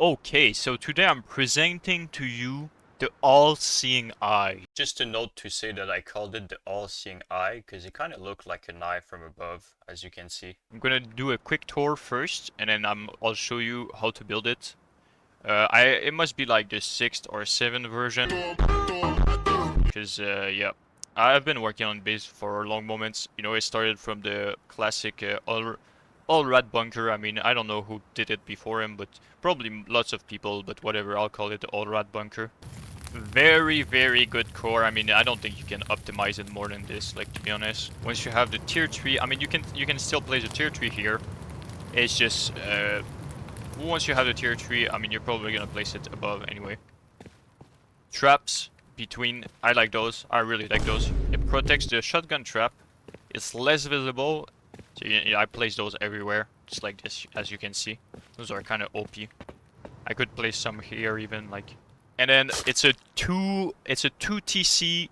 Okay, so today I'm presenting to you the all-seeing eye. Just a note to say that I called it the all-seeing eye because it kind of looked like an eye from above, as you can see. I'm gonna do a quick tour first, and then I'll show you how to build it. It must be like the 6th or 7th version, because yeah, I've been working on base for long moments. You know, it started from the classic all rat bunker. I mean, I don't know who did it before him, but probably lots of people. But whatever, I'll call it the all rat bunker. Very, very good core. I mean, I don't think you can optimize it more than this. Like, to be honest, once you have the tier 3, I mean, you can still place a tier 3 here. It's just once you have the tier 3, I mean, you're probably gonna place it above anyway. Traps between, I like those. I really like those. It protects the shotgun trap. It's less visible. So I place those everywhere, just like this, as you can see. Those are kind of OP. I could place some here even, like. And then it's a 2 TC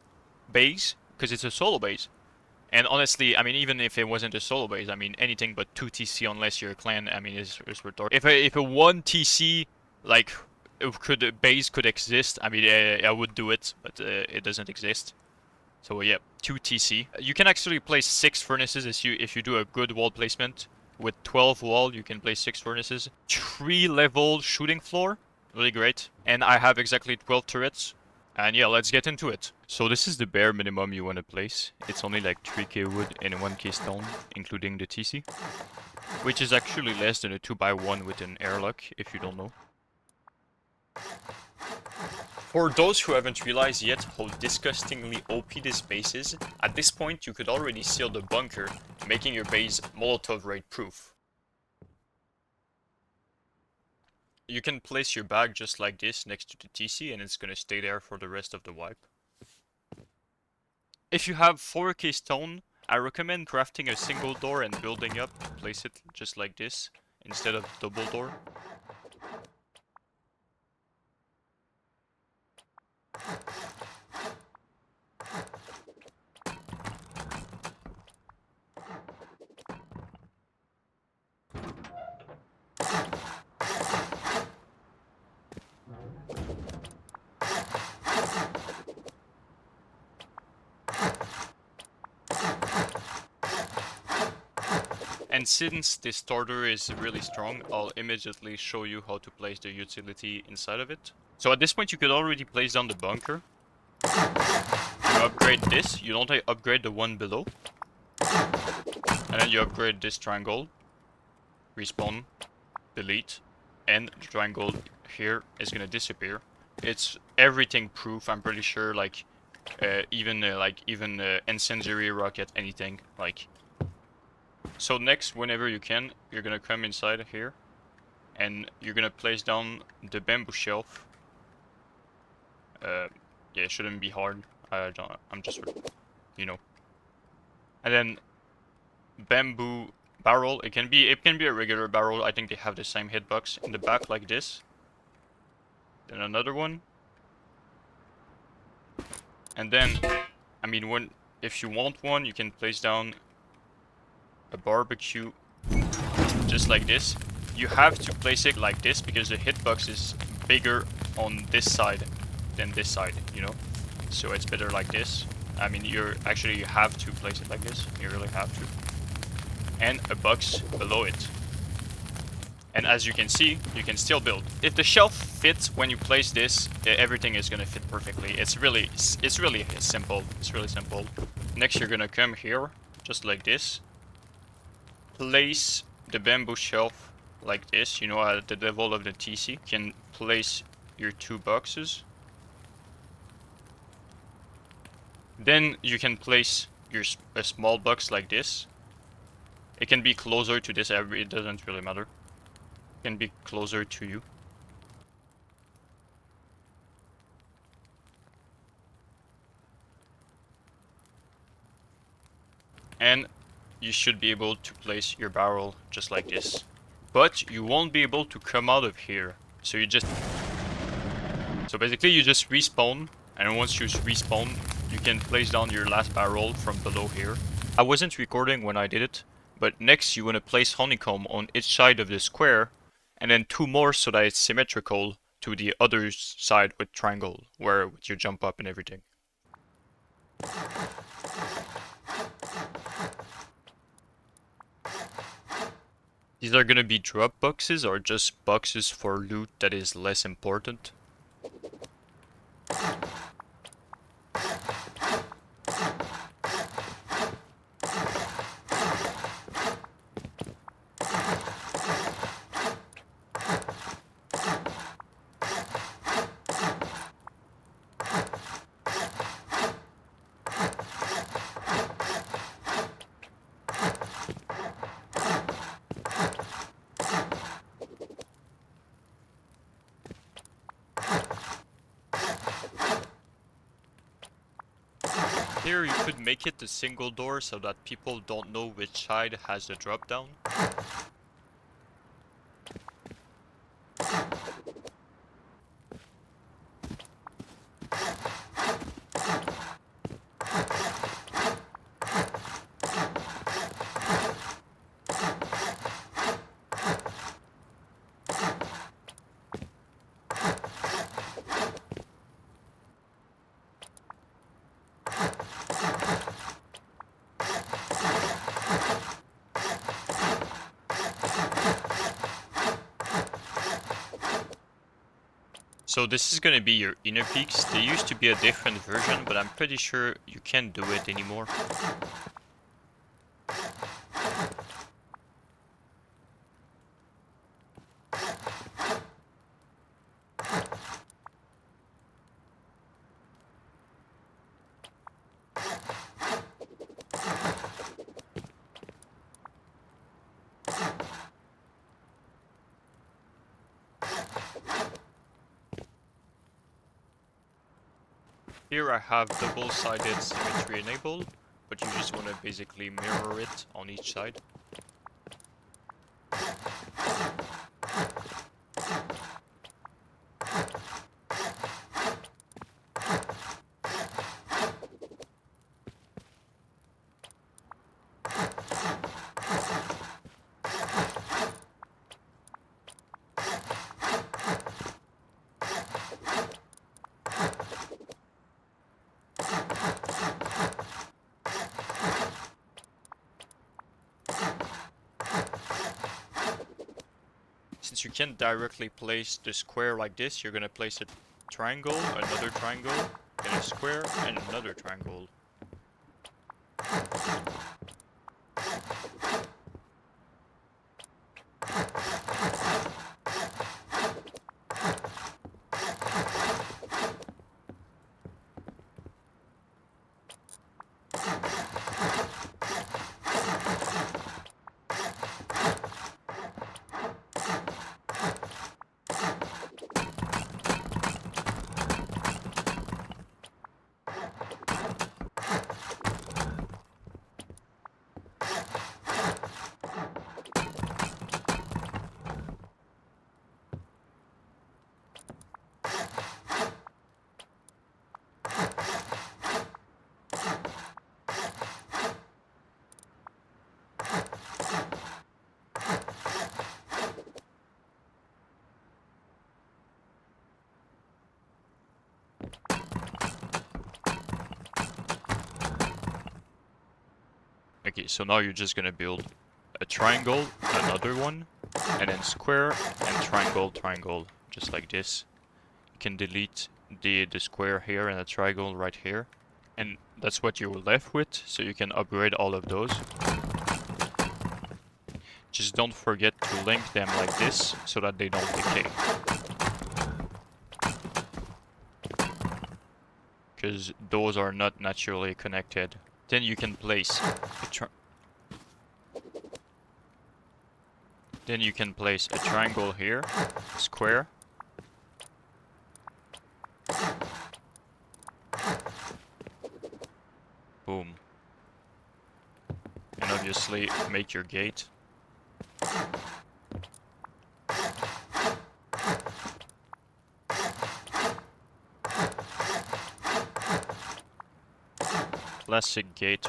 base because it's a solo base. And honestly, I mean, even if it wasn't a solo base, I mean, anything but 2 TC unless you're a clan, I mean, is retarded. If a 1 TC like base could exist, I mean, I would do it, but it doesn't exist. So yeah, 2 TC. You can actually place 6 furnaces if you do a good wall placement. With 12 wall, you can place 6 furnaces. 3 level shooting floor, really great. And I have exactly 12 turrets. And yeah, let's get into it. So this is the bare minimum you want to place. It's only like 3k wood and 1k stone, including the TC. Which is actually less than a 2x1 with an airlock, if you don't know. For those who haven't realized yet how disgustingly OP this base is, at this point you could already seal the bunker, making your base Molotov raid proof. You can place your bag just like this next to the TC and it's gonna stay there for the rest of the wipe. If you have 4k stone, I recommend crafting a single door and building up, place it just like this, instead of double door. And since this starter is really strong, I'll immediately show you how to place the utility inside of it. So at this point you could already place down the bunker. You upgrade this, you don't upgrade the one below. And then you upgrade this triangle. Respawn, delete, and the triangle here is gonna disappear. It's everything proof, I'm pretty sure, like even incendiary rocket, anything, like. So next, whenever you can, you're gonna come inside here, and you're gonna place down the bamboo shelf. Yeah, it shouldn't be hard. I'm just, you know. And then bamboo barrel. It can be a regular barrel. I think they have the same hitbox in the back like this. Then another one. And then, I mean, if you want one, you can place down a barbecue just like this. You have to place it like this because the hitbox is bigger on this side than this side, you know? So it's better like this. I mean, you have to place it like this. You really have to. And a box below it. And as you can see, you can still build. If the shelf fits when you place this, everything is gonna fit perfectly. It's really simple. It's really simple. Next, you're gonna come here, just like this. Place the bamboo shelf like this, you know, at the level of the TC. You can place your 2 boxes. Then you can place a small box like this. It can be closer to this, it doesn't really matter. It can be closer to you. And you should be able to place your barrel just like this. But you won't be able to come out of here. So basically you just respawn, and once you respawn, you can place down your last barrel from below here. I wasn't recording when I did it, but next you want to place honeycomb on each side of the square, And then 2 more so that it's symmetrical to the other side with triangle, where with your jump up and everything. These are gonna be drop boxes or just boxes for loot that is less important. Here you could make it a single door so that people don't know which side has the drop down. So this is gonna be your inner peaks. There used to be a different version, but I'm pretty sure you can't do it anymore. Here I have double-sided symmetry enabled, but you just want to basically mirror it on each side. Since you can't directly place the square like this, you're gonna place a triangle, another triangle, then a square, and another triangle. Okay, so now you're just gonna build a triangle, another one, and then square and triangle, triangle, just like this. You can delete the square here and a triangle right here. And that's what you're left with, so you can upgrade all of those. Just don't forget to link them like this, so that they don't decay. Because those are not naturally connected. Then you can place a triangle here, a square. Boom. And obviously make your gate. Classic gate,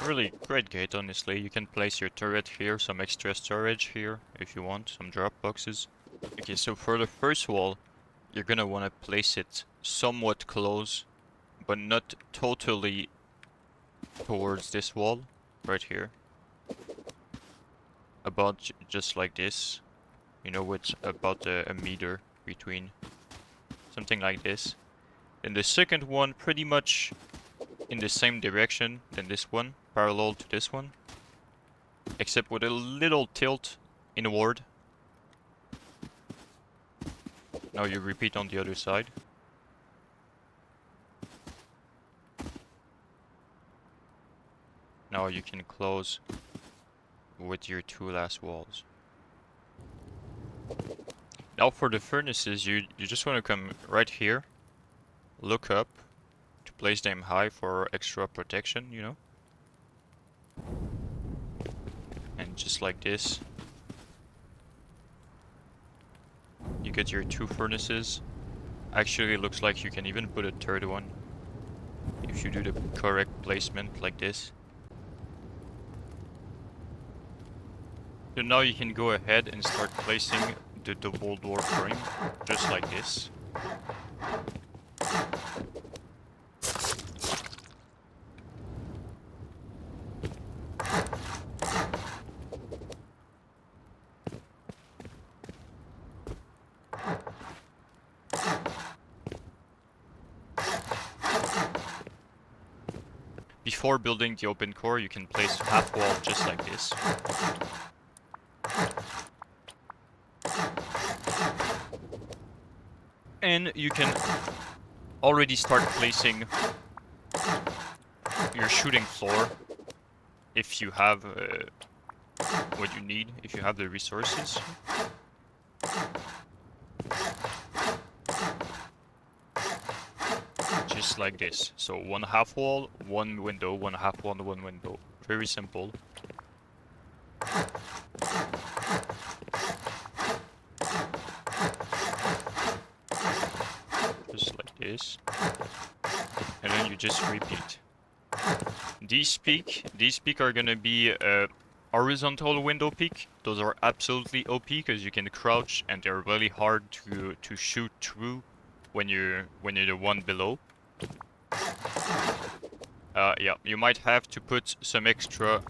really great gate honestly. You can place your turret here, some extra storage here if you want, some drop boxes. Okay, so for the first wall, you're gonna want to place it somewhat close, but not totally towards this wall, right here. About just like this. You know, with about a meter between. Something like this. Then the second one pretty much in the same direction than this one, parallel to this one. Except with a little tilt inward. Now you repeat on the other side. Now you can close with your two last walls. Now for the furnaces, you just want to come right here, look up to place them high for extra protection, you know. And just like this, you get your two furnaces. Actually, it looks like you can even put a third one if you do the correct placement like this. So now you can go ahead and start placing the double door frame, just like this. Before building the open core, you can place half wall just like this. And you can already start placing your shooting floor if you have what you need, if you have the resources. Just like this. So one half wall, one window, one half wall, one window. Very simple. Just like this. And then you just repeat. These peak are gonna be horizontal window peak. Those are absolutely OP because you can crouch and they're really hard to shoot through when you're the one below. Yeah, you might have to put some extra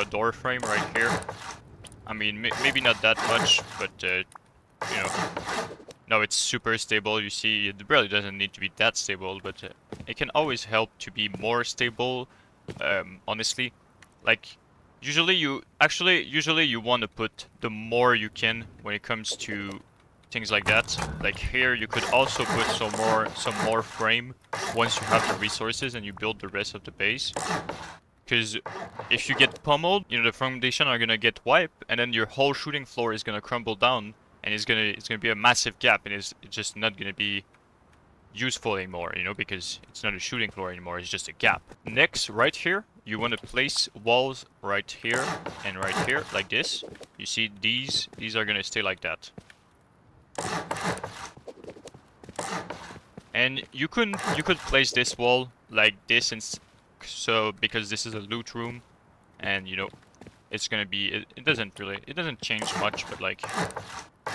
door frame right here. I mean, maybe not that much, but you know, no, it's super stable. You see, it really doesn't need to be that stable, but it can always help to be more stable. Honestly, like usually you want to put the more you can when it comes to things like that. Like here, you could also put some more frame once you have the resources and you build the rest of the base. Because if you get pummeled, you know, the foundation are gonna get wiped, and then your whole shooting floor is gonna crumble down, and it's gonna be a massive gap, and it's just not gonna be useful anymore, you know, because it's not a shooting floor anymore, it's just a gap. Next, right here, you want to place walls right here and right here, like this. You see, these are gonna stay like that. And you could place this wall like this, and so because this is a loot room, and you know, it's gonna be, it doesn't change much, but like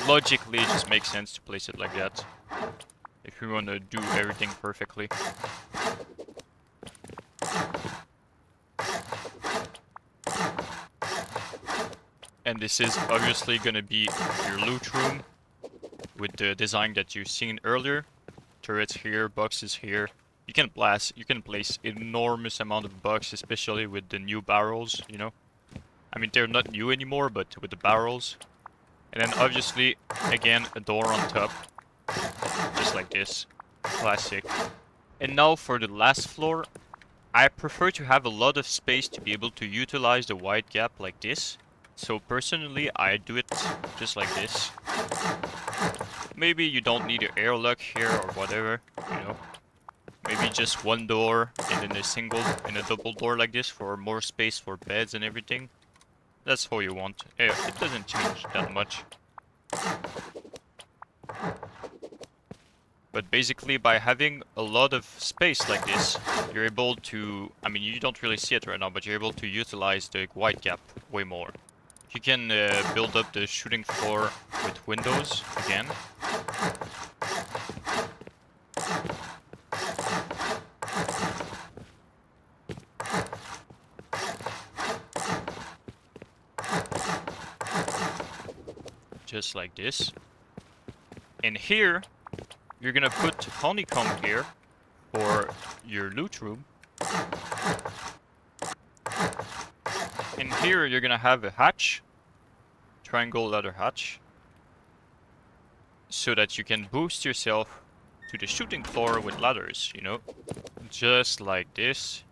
logically it just makes sense to place it like that if you want to do everything perfectly. And this is obviously gonna be your loot room with the design that you've seen earlier. Turrets here, boxes here. You can place enormous amount of bugs, especially with the new barrels, you know. I mean, they're not new anymore, but with the barrels. And then obviously, again, a door on top. Just like this. Classic. And now for the last floor. I prefer to have a lot of space to be able to utilize the wide gap like this. So personally, I do it just like this. Maybe you don't need an airlock here or whatever, you know. Maybe just one door and then a single and a double door like this for more space for beds and everything. That's how you want. It doesn't change that much. But basically, by having a lot of space like this, you're able to, I mean, you don't really see it right now, but you're able to utilize the wide gap way more. You can build up the shooting floor with windows again. Just like this. And here, you're gonna put honeycomb here for your loot room. And here you're gonna have a hatch, triangle ladder hatch, so that you can boost yourself to the shooting floor with ladders, you know? Just like this.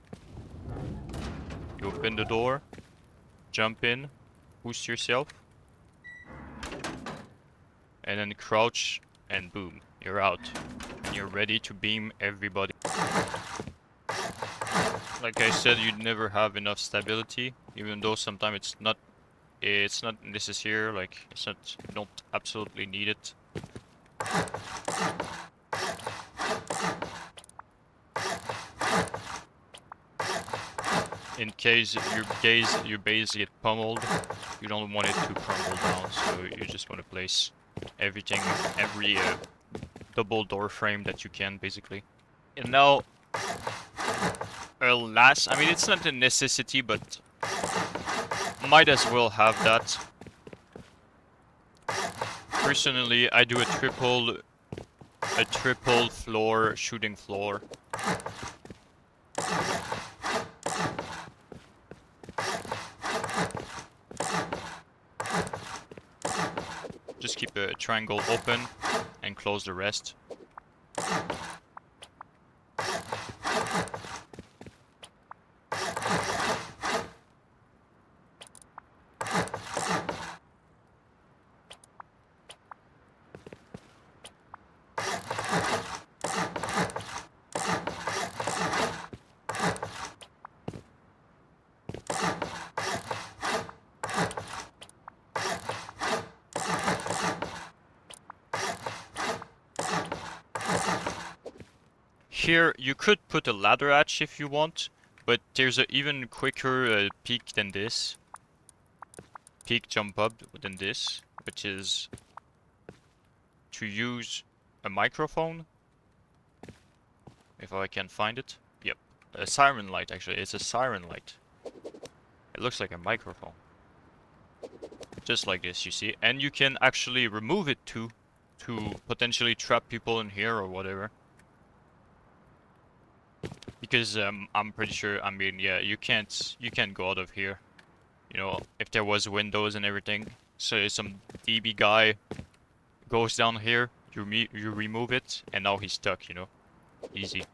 You open the door, jump in, boost yourself, and then crouch, and boom, you're out. You're ready to beam everybody. Like I said, you'd never have enough stability, even though sometimes it's not necessary, like it's not, you don't absolutely need it. In case your base get pummeled, you don't want it to crumble down, so you just want to place every double door frame that you can, basically. And now, last, I mean, it's not a necessity, but might as well have that. Personally, I do a triple floor shooting floor. Just keep a triangle open and close the rest. Here, you could put a ladder hatch if you want, but there's an even quicker peak than this. Peak jump up than this, which is to use a microphone. If I can find it. Yep. A siren light, actually. It's a siren light. It looks like a microphone. Just like this, you see. And you can actually remove it too, to potentially trap people in here or whatever. Because I'm pretty sure, I mean, yeah, you can't go out of here. You know, if there was windows and everything. So some DB guy goes down here, you remove it, and now he's stuck, you know. Easy.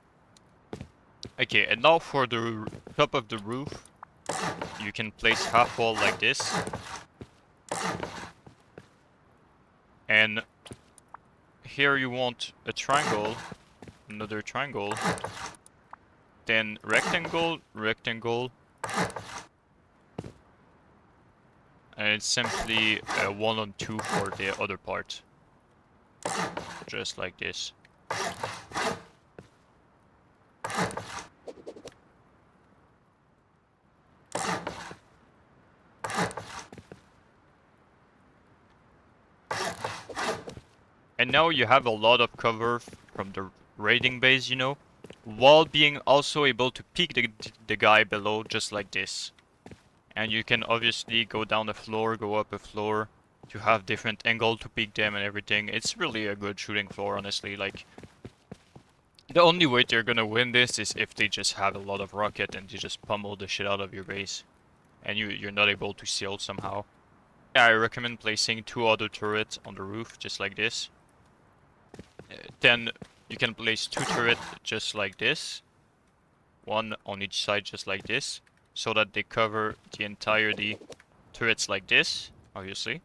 Okay, and now for the top of the roof, you can place half wall like this. And here you want a triangle, another triangle, then rectangle, rectangle, and it's simply a 1 on 2 for the other part. Just like this. And now you have a lot of cover from the raiding base, you know, while being also able to peek the guy below just like this. And you can obviously go down a floor, go up a floor, to have different angle to peek them and everything. It's really a good shooting floor, honestly. Like, the only way they're gonna win this is if they just have a lot of rocket and they just pummel the shit out of your base. And you're not able to seal somehow. Yeah, I recommend placing 2 other turrets on the roof, just like this. Then you can place 2 turrets just like this. 1 on each side just like this. So that they cover the entirety. Turrets like this, obviously.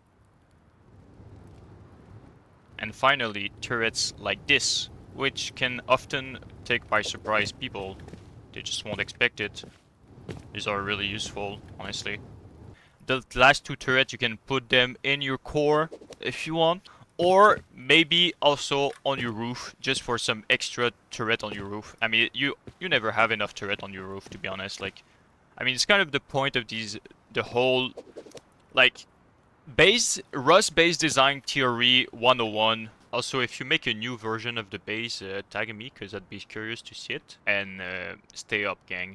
And finally, turrets like this, which can often take by surprise people. They just won't expect it. These are really useful, honestly. The last 2 turrets, you can put them in your core if you want. Or maybe also on your roof, just for some extra turret on your roof. I mean, you never have enough turret on your roof, to be honest. Like, I mean, it's kind of the point of these, the whole, like, Rust base design theory 101. Also, if you make a new version of the base, tag me, because I'd be curious to see it. And stay up, gang.